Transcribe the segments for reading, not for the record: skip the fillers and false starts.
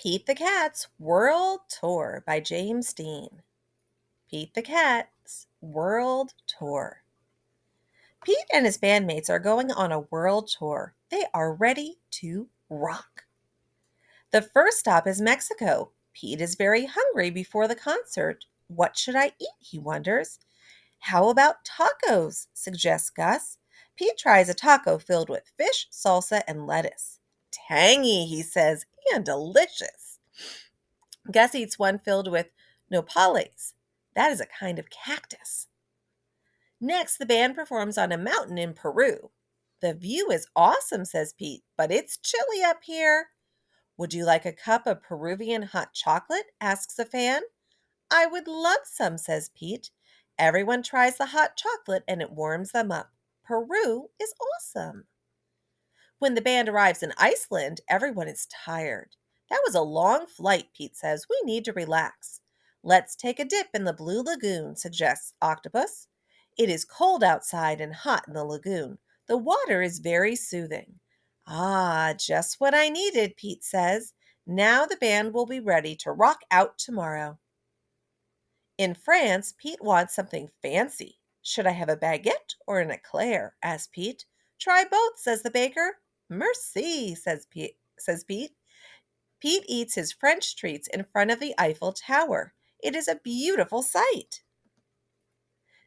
Pete the Cat's World Tour by James Dean. Pete the Cat's World Tour. Pete and his bandmates are going on a world tour. They are ready to rock. The first stop is Mexico. Pete is very hungry before the concert. What should I eat? He wonders. How about tacos? Suggests Gus. Pete tries a taco filled with fish, salsa, and lettuce. Tangy, he says, and delicious. Gus eats one filled with nopales. That is a kind of cactus. Next, the band performs on a mountain in Peru. The view is awesome, says Pete, but it's chilly up here. Would you like a cup of Peruvian hot chocolate? Asks a fan. I would love some, says Pete. Everyone tries the hot chocolate and it warms them up. Peru is awesome. When the band arrives in Iceland, everyone is tired. That was a long flight, Pete says. We need to relax. Let's take a dip in the Blue Lagoon, suggests Octopus. It is cold outside and hot in the lagoon. The water is very soothing. Ah, just what I needed, Pete says. Now the band will be ready to rock out tomorrow. In France, Pete wants something fancy. Should I have a baguette or an eclair? Asks Pete. Try both, says the baker. Merci, says Pete. Pete eats his French treats in front of the Eiffel Tower. It is a beautiful sight.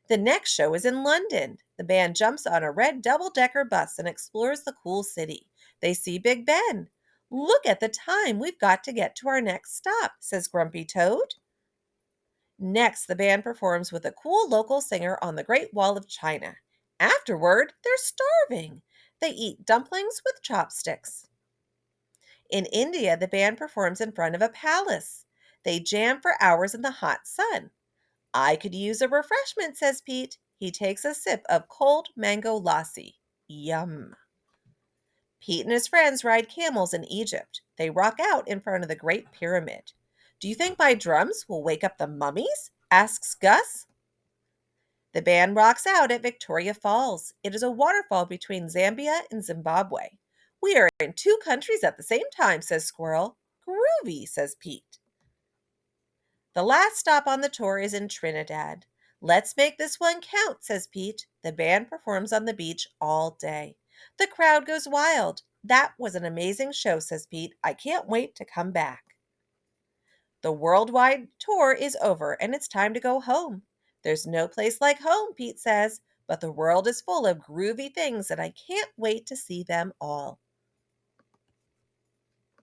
The next show is in London. The band jumps on a red double-decker bus and explores the cool city. They see Big Ben. Look at the time. We've got to get to our next stop, says Grumpy Toad. Next, the band performs with a cool local singer on the Great Wall of China. Afterward, they're starving. They eat dumplings with chopsticks. In India, the band performs in front of a palace. They jam for hours in the hot sun. I could use a refreshment, says Pete. He takes a sip of cold mango lassi. Yum. Pete and his friends ride camels in Egypt. They rock out in front of the Great Pyramid. Do you think my drums will wake up the mummies? Asks Gus. The band rocks out at Victoria Falls. It is a waterfall between Zambia and Zimbabwe. We are in two countries at the same time, says Squirrel. Groovy, says Pete. The last stop on the tour is in Trinidad. Let's make this one count, says Pete. The band performs on the beach all day. The crowd goes wild. That was an amazing show, says Pete. I can't wait to come back. The worldwide tour is over and it's time to go home. There's no place like home, Pete says, but the world is full of groovy things and I can't wait to see them all.